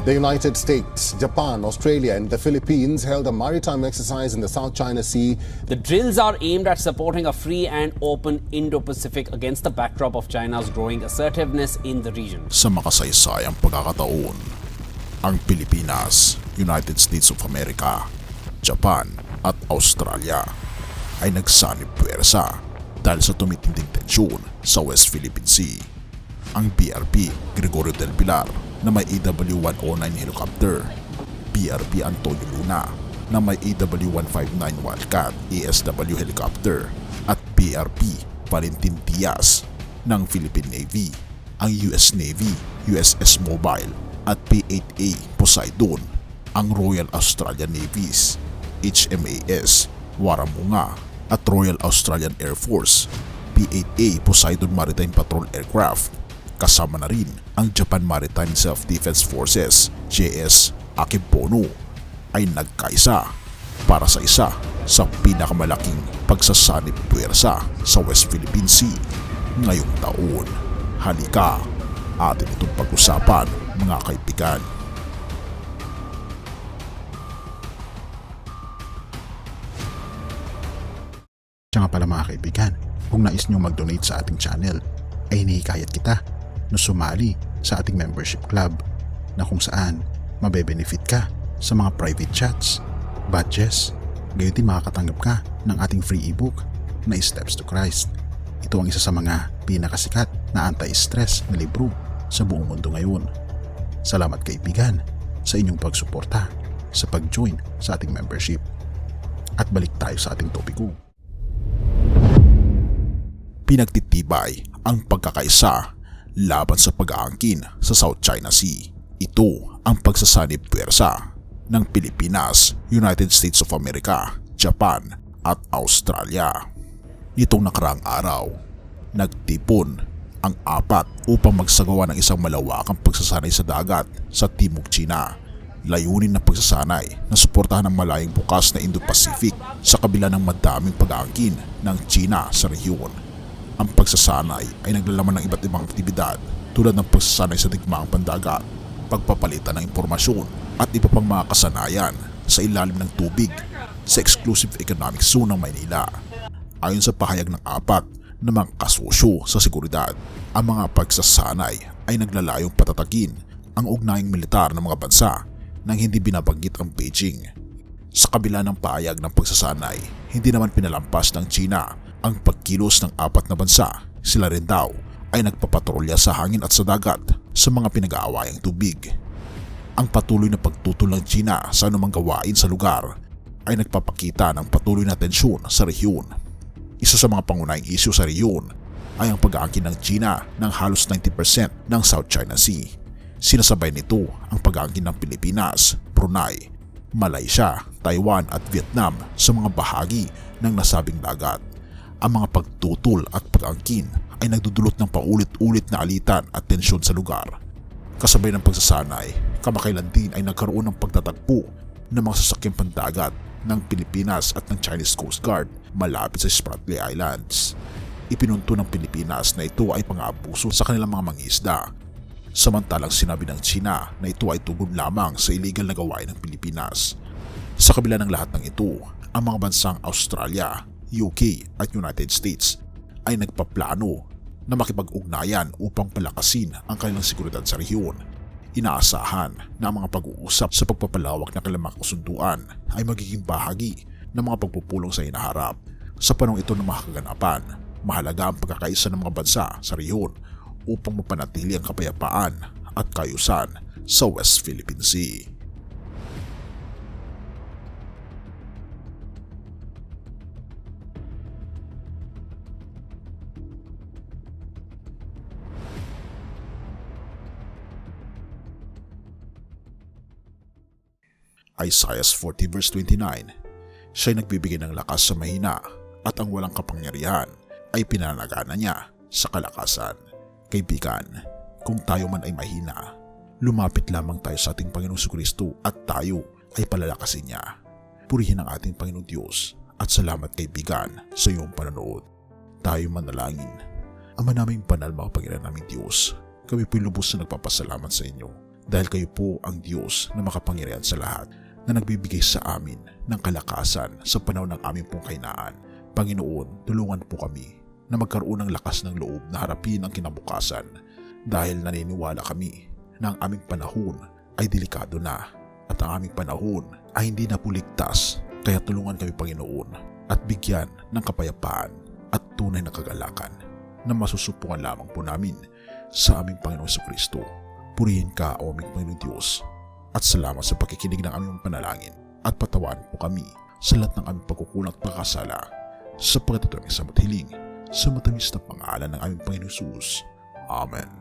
The United States, Japan, Australia and the Philippines held a maritime exercise in the South China Sea. The drills are aimed at supporting a free and open Indo-Pacific against the backdrop of China's growing assertiveness in the region. Sa makasaysayang pagkakataon, ang Pilipinas, United States of America, Japan at Australia ay nagsanib puwersa dahil sa tumitinding tensyon sa West Philippine Sea. Ang BRP Gregorio del Pilar na may AW-109 helicopter, BRP Antonio Luna na may AW-159 Wildcat ASW helicopter at BRP Valentin Diaz ng Philippine Navy, ang US Navy USS Mobile at P-8A Poseidon, ang Royal Australian Navy's HMAS Warramunga at Royal Australian Air Force P-8A Poseidon Maritime Patrol Aircraft, kasama na rin ang Japan Maritime Self-Defense Forces JS Akebono ay nagkaisa para sa isa sa pinakamalaking pagsasanib puwersa sa West Philippine Sea ngayong taon. Halika, atin itong pag-usapan mga kaibigan. Siya nga pala mga kaibigan, kung nais nyo mag-donate sa ating channel, ay hinihikayat kita na sumali sa ating membership club na kung saan mabe-benefit ka sa mga private chats, badges, gayon din makakatanggap ka ng ating free ebook na Steps to Christ. Ito ang isa sa mga pinakasikat na anti-stress na libro sa buong mundo ngayon. Salamat kaibigan sa inyong pagsuporta sa pag-join sa ating membership. At balik tayo sa ating topiko. Pinagtitibay ang pagkakaisa laban sa pag-aangkin sa South China Sea. Ito ang pagsasanib puwersa ng Pilipinas, United States of America, Japan at Australia. Nitong nakaraang araw, nagtipon ang apat upang magsagawa ng isang malawakang pagsasanay sa dagat sa Timog China. Layunin na pagsasanay na suportahan ang malayong bukas na Indo-Pacific sa kabila ng madaming pag-aangkin ng China sa rehiyon. Ang pagsasanay ay naglalaman ng iba't ibang aktibidad tulad ng pagsasanay sa digmaang pandagat, pagpapalitan ng impormasyon at iba pang mga kasanayan sa ilalim ng tubig sa Exclusive Economic Zone ng Maynila. Ayon sa pahayag ng apat na mga kasosyo sa seguridad, ang mga pagsasanay ay naglalayong patatagin ang ugnayang militar ng mga bansa nang hindi binabanggit ang Beijing. Sa kabila ng pahayag ng pagsasanay, hindi naman pinalampas ng China ang pagkilos ng apat na bansa. Sila rin daw ay nagpapatrolya sa hangin at sa dagat sa mga pinag-aawayang tubig. Ang patuloy na pagtutol ng China sa anumang gawain sa lugar ay nagpapakita ng patuloy na tensyon sa rehiyon. Isa sa mga pangunahing isyu sa rehiyon ay ang pag-aangkin ng China ng halos 90% ng South China Sea. Sinasabay nito ang pag-aangkin ng Pilipinas, Brunei, Malaysia, Taiwan at Vietnam sa mga bahagi ng nasabing dagat. Ang mga pagtutol at pag-angkin ay nagdudulot ng paulit-ulit na alitan at tensyon sa lugar. Kasabay ng pagsasanay, kamakailan din ay nagkaroon ng pagtatagpo ng mga sasakyang pandagat ng Pilipinas at ng Chinese Coast Guard malapit sa Spratly Islands. Ipinunto ng Pilipinas na ito ay pang-aabuso sa kanilang mga mangisda. Samantalang sinabi ng China na ito ay tugon lamang sa illegal na gawain ng Pilipinas. Sa kabila ng lahat ng ito, ang mga bansang Australia, UK at United States ay nagpaplano na makipag-ugnayan upang palakasin ang kanilang seguridad sa rehiyon. Inaasahan na ang mga pag-uusap sa pagpapalawak ng kanilang mga kasunduan ay magiging bahagi ng mga pagpupulong sa hinaharap. Sa panahon ito ng mga kaganapan, mahalaga ang pagkakaisa ng mga bansa sa rehiyon upang mapanatili ang kapayapaan at kaayusan sa West Philippine Sea. Isaiah 40 verse 29, siya'y nagbibigay ng lakas sa mahina at ang walang kapangyarihan ay pinanagana niya sa kalakasan. Kaibigan, kung tayo man ay mahina, lumapit lamang tayo sa ating Panginoong Jesucristo at tayo ay palalakasin niya. Purihin ang ating Panginoong Diyos at salamat kaibigan sa iyong panonood. Tayo manalangin. Ama naming banal, makapangyarihan naming Diyos, kami po'y lubos na nagpapasalamat sa inyo dahil kayo po ang Diyos na makapangyarihan sa lahat na nagbibigay sa amin ng kalakasan sa panahon ng aming pong kahinaan. Panginoon, tulungan po kami na magkaroon ng lakas ng loob na harapin ang kinabukasan dahil naniniwala kami na ang aming panahon ay delikado na at ang aming panahon ay hindi na po ligtas. Kaya tulungan kami, Panginoon, at bigyan ng kapayapaan at tunay na kagalakan na masusupungan lamang po namin sa aming Panginoong Jesucristo. Purihin ka, o aming Panginoong Diyos, at salamat sa pakikinig ng aming panalangin at patawan po kami sa lahat ng aming pagkukulang at pagkasala sa pagkatutunan sa mathiling sa matamis na pangalan ng aming Panginoong Jesus. Amen.